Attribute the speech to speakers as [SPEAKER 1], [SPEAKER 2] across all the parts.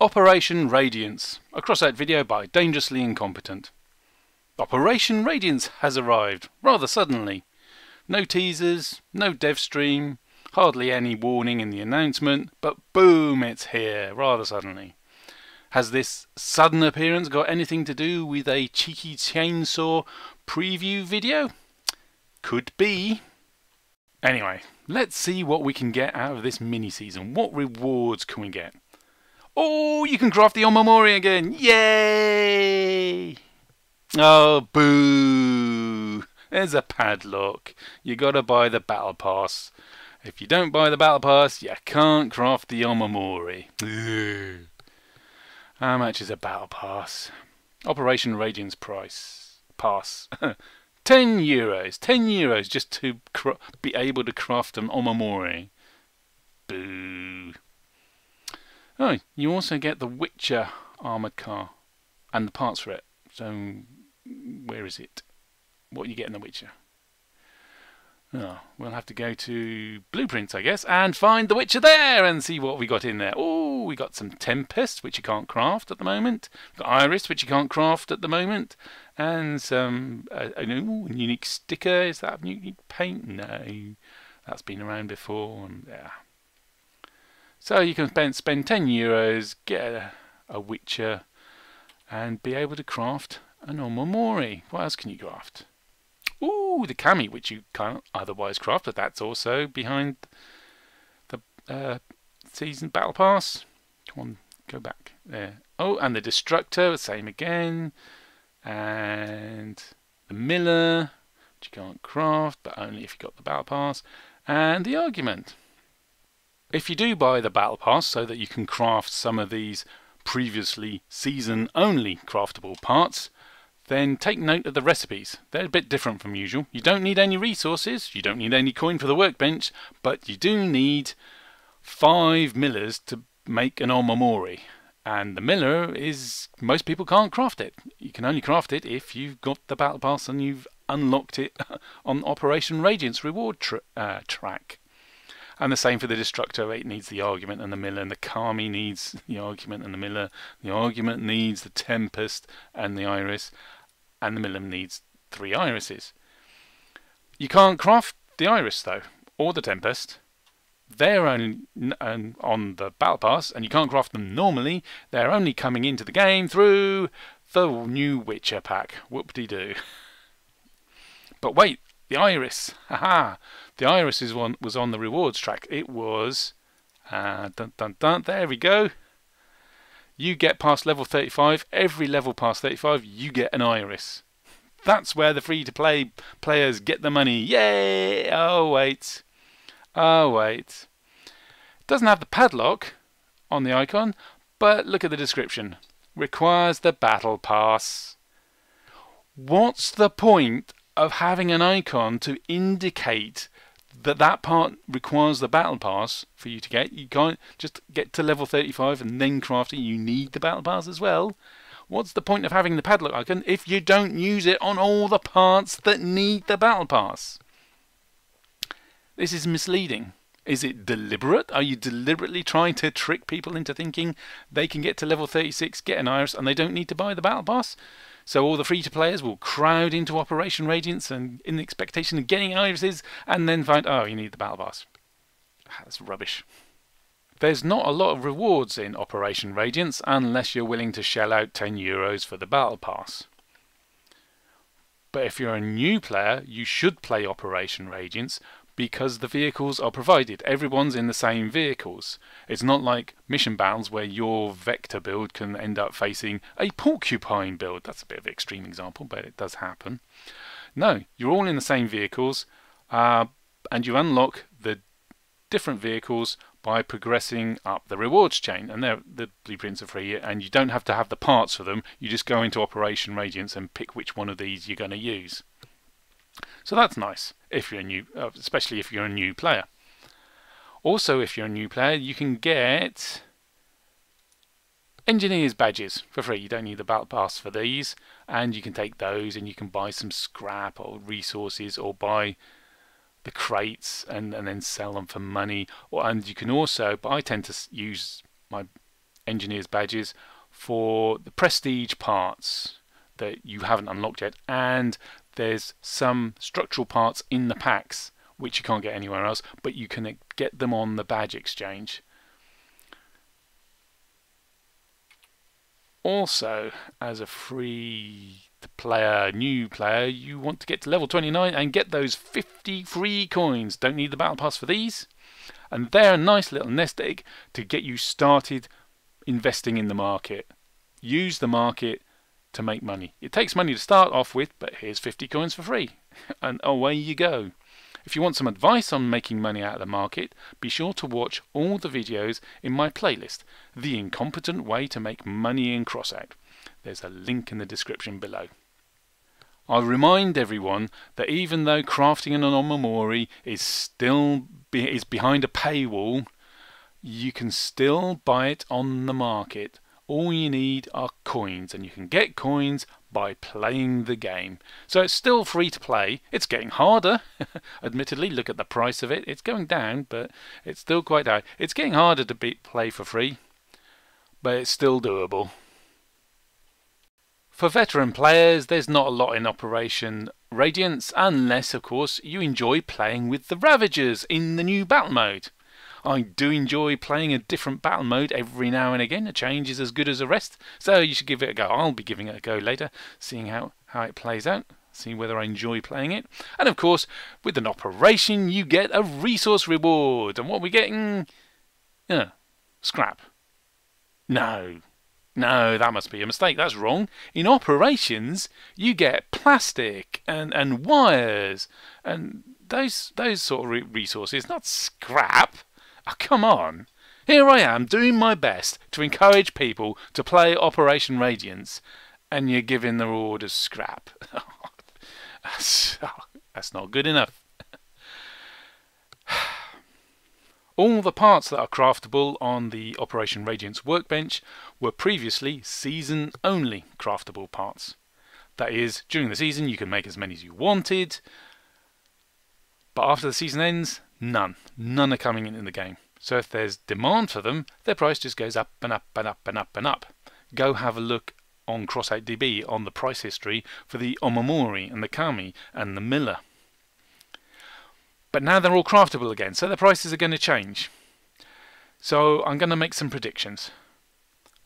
[SPEAKER 1] Operation Radiance, a Crossout video by Dangerously Incompetent. Operation Radiance has arrived, rather suddenly. No teasers, no dev stream, hardly any warning in the announcement, but boom, it's here, rather suddenly. Has this sudden appearance got anything to do with a cheeky chainsaw preview video? Could be. Anyway, let's see what we can get out of this mini-season. What rewards can we get? Oh, you can craft the Omamori again! Yay! Oh, boo! There's a padlock. You gotta buy the battle pass. If you don't buy the battle pass, you can't craft the Omamori. Ugh. How much is a battle pass? Operation Radiance price. Pass. €10. €10 just to be able to craft an Omamori. Boo. Oh, you also get the Witcher armoured car and the parts for it. So, where is it? What you get in the Witcher? Oh, we'll have to go to Blueprints, I guess, and find the Witcher there and see what we got in there. Oh, we got some Tempest, which you can't craft at the moment. We've got Iris, which you can't craft at the moment. And some unique sticker. Is that a unique paint? No, that's been around before. And, yeah. So you can spend €10, get a Witcher, and be able to craft an Omamori. What else can you craft? Ooh, the Kami, which you can't otherwise craft, but that's also behind the season battle pass. Come on, go back there. Oh, and the Destructor, same again. And the Miller, which you can't craft, but only if you got the battle pass. And the Argument. If you do buy the battle pass so that you can craft some of these previously season only craftable parts, then take note of the recipes. They're a bit different from usual. You don't need any resources, you don't need any coin for the workbench, but you do need 5 millers to make an Omamori. And the miller is, most people can't craft it. You can only craft it if you've got the battle pass and you've unlocked it on Operation Radiance reward track. And the same for the Destructor. It needs the Argument and the Miller, and the Kami needs the Argument and the Miller. The Argument needs the Tempest and the Iris, and the Miller needs 3 Irises. You can't craft the Iris though, or the Tempest. They're only on the Battle Pass, and you can't craft them normally. They're only coming into the game through the new Witcher pack. Whoop-de-doo. But wait, the Iris. Haha. The Iris was on the rewards track. It was... there we go. You get past level 35. Every level past 35, you get an Iris. That's where the free-to-play players get the money. Yay! Oh, wait. Oh, wait. It doesn't have the padlock on the icon, but look at the description. Requires the battle pass. What's the point of having an icon to indicate that that part requires the battle pass for you to get? You can't just get to level 35 and then craft it. You need the battle pass as well. What's the point of having the padlock icon if you don't use it on all the parts that need the battle pass? This is misleading. Is it deliberate? Are you deliberately trying to trick people into thinking they can get to level 36, get an Iris, and they don't need to buy the battle pass? So all the free-to-players will crowd into Operation Radiance and in the expectation of getting Irises, and then find, oh, you need the battle pass. That's rubbish. There's not a lot of rewards in Operation Radiance unless you're willing to shell out €10 for the battle pass. But if you're a new player, you should play Operation Radiance because the vehicles are provided. Everyone's in the same vehicles. It's not like mission battles where your vector build can end up facing a porcupine build. That's a bit of an extreme example, but it does happen. No, you're all in the same vehicles, and you unlock the different vehicles by progressing up the rewards chain. And the blueprints are free, and you don't have to have the parts for them. You just go into Operation Radiance and pick which one of these you're going to use. So that's nice, if you're a new, especially if you're a new player. Also, if you're a new player, you can get Engineers badges for free. You don't need the battle pass for these, and you can take those and you can buy some scrap or resources, or buy the crates and then sell them for money. And you can also, but I tend to use my engineers badges for the prestige parts that you haven't unlocked yet, and there's some structural parts in the packs which you can't get anywhere else, but you can get them on the badge exchange. Also, as a free player, new player, you want to get to level 29 and get those 50 free coins. Don't need the battle pass for these, and they're a nice little nest egg to get you started investing in the market. Use the market to make money. It takes money to start off with, but here's 50 coins for free, and away you go. If you want some advice on making money out of the market, be sure to watch all the videos in my playlist, The Incompetent Way to Make Money in Crossout. There's a link in the description below. I'll remind everyone that even though crafting an Omamori is behind a paywall, you can still buy it on the market. All you need are coins, and you can get coins by playing the game. So it's still free to play. It's getting harder, admittedly. Look at the price of it. It's going down, but it's still quite high. It's getting harder to play for free, but it's still doable. For veteran players, there's not a lot in Operation Radiance, unless, of course, you enjoy playing with the Ravagers in the new battle mode. I do enjoy playing a different battle mode every now and again. A change is as good as a rest, so you should give it a go. I'll be giving it a go later, seeing how it plays out, see whether I enjoy playing it. And of course, with an operation, you get a resource reward. And what are we getting? Scrap. No, that must be a mistake. That's wrong. In operations, you get plastic and wires and those sort of resources, not scrap. Oh, come on. Here I am doing my best to encourage people to play Operation Radiance, and you're giving the reward as scrap. That's not good enough. All the parts that are craftable on the Operation Radiance workbench were previously season-only craftable parts. That is, during the season you can make as many as you wanted, but after the season ends, none are coming in the game. So if there's demand for them, their price just goes up and up and up and up and up. Go have a look on Crossoutdb on the price history for the Omamori and the Kami and the Miller. But now they're all craftable again, so the prices are going to change. So I'm going to make some predictions.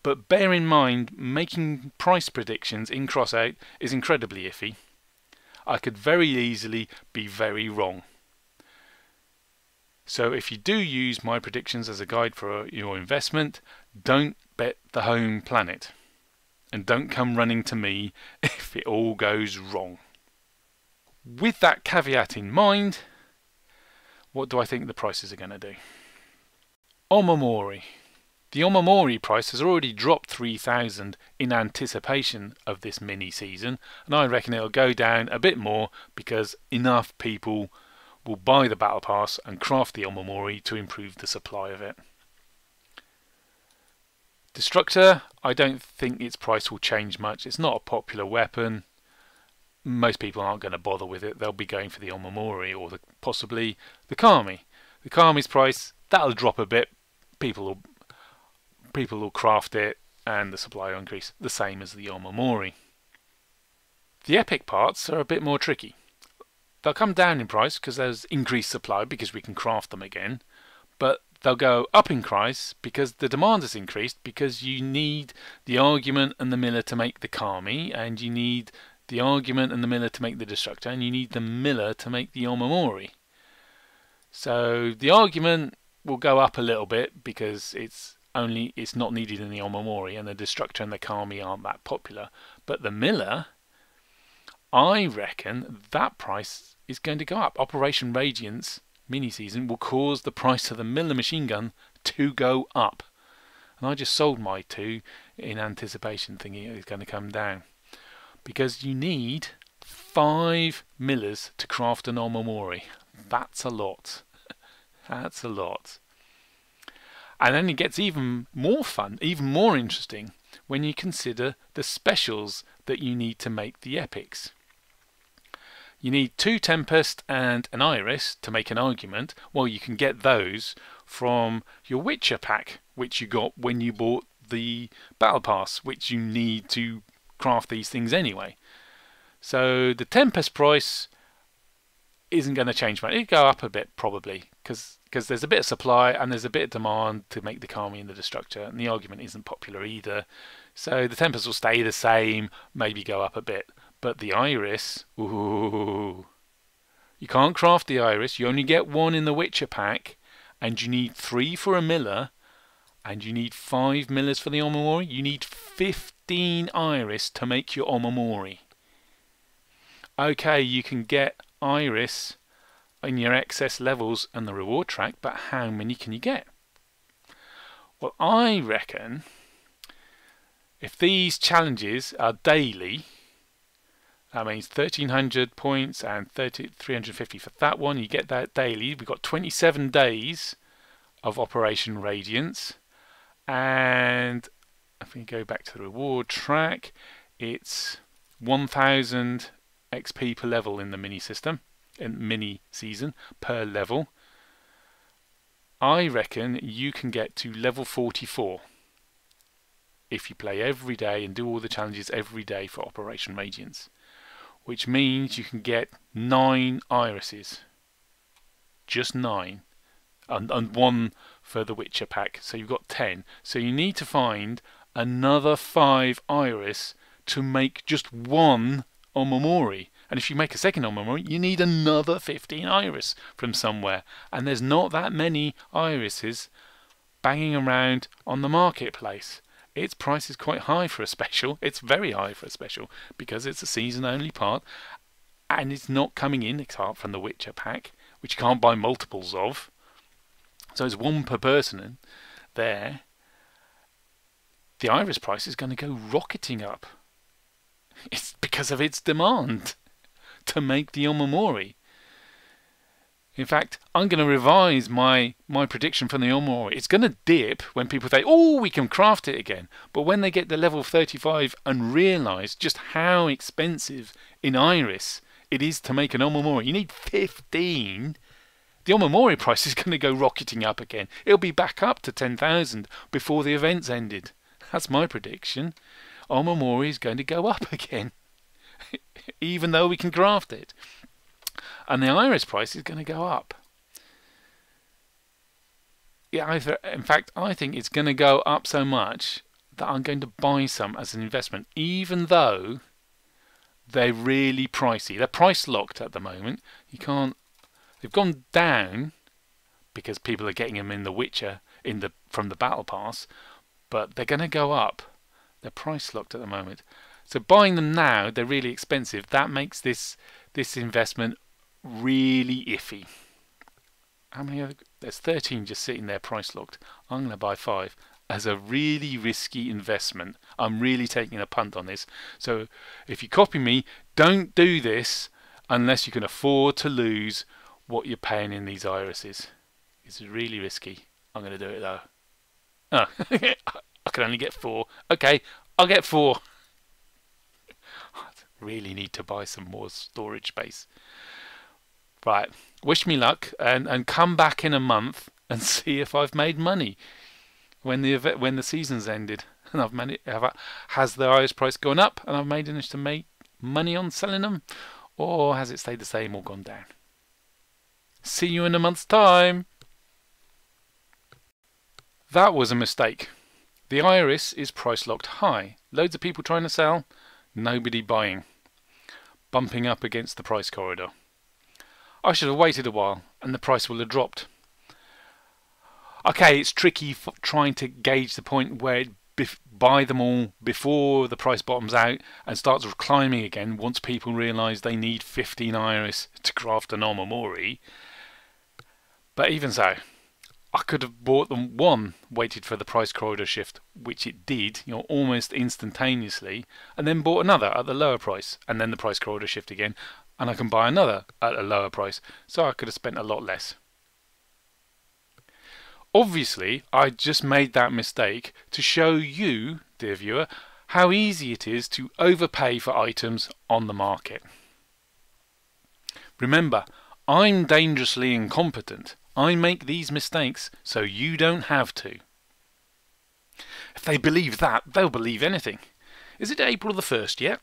[SPEAKER 1] But bear in mind, making price predictions in Crossout is incredibly iffy. I could very easily be very wrong. So if you do use my predictions as a guide for your investment, don't bet the home planet. And don't come running to me if it all goes wrong. With that caveat in mind, what do I think the prices are going to do? Omamori. The Omamori price has already dropped 3,000 in anticipation of this mini season, and I reckon it'll go down a bit more because enough people will buy the battle pass and craft the Omamori to improve the supply of it. Destructor, I don't think its price will change much. It's not a popular weapon. Most people aren't going to bother with it. They'll be going for the Omamori or possibly the Kami. The Kami's price, that'll drop a bit. People will craft it and the supply will increase, the same as the Omamori. The epic parts are a bit more tricky. They'll come down in price because there's increased supply because we can craft them again, but they'll go up in price because the demand has increased because you need the argument and the miller to make the Kami, and you need the argument and the miller to make the destructor, and you need the miller to make the Omamori. So the argument will go up a little bit because it's not needed in the Omamori, and the destructor and the Kami aren't that popular. But the miller, I reckon that price is going to go up. Operation Radiance mini-season will cause the price of the miller machine gun to go up. And I just sold my 2 in anticipation thinking it was going to come down. Because you need 5 millers to craft an Omamori. That's a lot. That's a lot. And then it gets even more fun, even more interesting, when you consider the specials that you need to make the epics. You need 2 Tempest and an Iris to make an argument. Well, you can get those from your Witcher pack, which you got when you bought the battle pass, which you need to craft these things anyway. So the Tempest price isn't going to change much. It'll go up a bit probably, because there's a bit of supply and there's a bit of demand to make the Kami and the Destructor, and the argument isn't popular either. So the Tempest will stay the same, maybe go up a bit. But the Iris, ooh, you can't craft the Iris. You only get one in the Witcher pack, and you need 3 for a Miller, and you need 5 Millers for the Omamori. You need 15 Iris to make your Omamori. Okay, you can get Iris in your excess levels and the reward track, but how many can you get? Well, I reckon if these challenges are daily, that means 1300 points and 350 for that one. You get that daily. We've got 27 days of Operation Radiance. And if we go back to the reward track, it's 1000 XP per level in the mini system, in mini season per level. I reckon you can get to level 44 if you play every day and do all the challenges every day for Operation Radiance, which means you can get 9 irises, just 9, and 1 for the Witcher pack, so you've got 10. So you need to find another 5 iris to make just 1 Omamori, and if you make a second Omamori, you need another 15 iris from somewhere, and there's not that many irises banging around on the marketplace. Its price is quite high for a special. It's very high for a special because it's a season only part, and it's not coming in apart from the Witcher pack, which you can't buy multiples of. So it's 1 per person in there. The iris price is going to go rocketing up. It's because of its demand to make the Omamori. In fact, I'm going to revise my prediction for the Omamori. It's going to dip when people say, oh, we can craft it again. But when they get to level 35 and realise just how expensive in Iris it is to make an Omamori, you need 15. The Omamori price is going to go rocketing up again. It'll be back up to 10,000 before the event's ended. That's my prediction. Omamori is going to go up again, even though we can craft it. And the iris price is going to go up. Yeah, in fact, I think it's going to go up so much that I'm going to buy some as an investment, even though they're really pricey. They're price locked at the moment. You can't. They've gone down because people are getting them in the Witcher from the battle pass, but they're going to go up. They're price locked at the moment. So buying them now, they're really expensive. That makes this investment really iffy. How many other? There's 13 just sitting there price locked. I'm going to buy 5 as a really risky investment. I'm really taking a punt on this. So if you copy me, don't do this unless you can afford to lose what you're paying in these irises. It's really risky. I'm going to do it though. Oh, I can only get 4. Okay, I'll get 4. I really need to buy some more storage space. Right, wish me luck, and come back in a month and see if I've made money when the season's ended, and has the iris price gone up and I've managed to make money on selling them, or has it stayed the same or gone down? See you in a month's time. That was a mistake. The iris is price locked high. Loads of people trying to sell, nobody buying, bumping up against the price corridor. I should have waited a while and the price will have dropped. Okay, it's tricky trying to gauge the point where buy them all before the price bottoms out and starts climbing again once people realise they need 15 iris to craft an Omamori. But even so, I could have bought them waited for the price corridor shift, which it did, almost instantaneously, and then bought another at the lower price, and then the price corridor shift again, and I can buy another at a lower price, so I could have spent a lot less. Obviously, I just made that mistake to show you, dear viewer, how easy it is to overpay for items on the market. Remember, I'm dangerously incompetent. I make these mistakes so you don't have to. If they believe that, they'll believe anything. Is it April the 1st yet?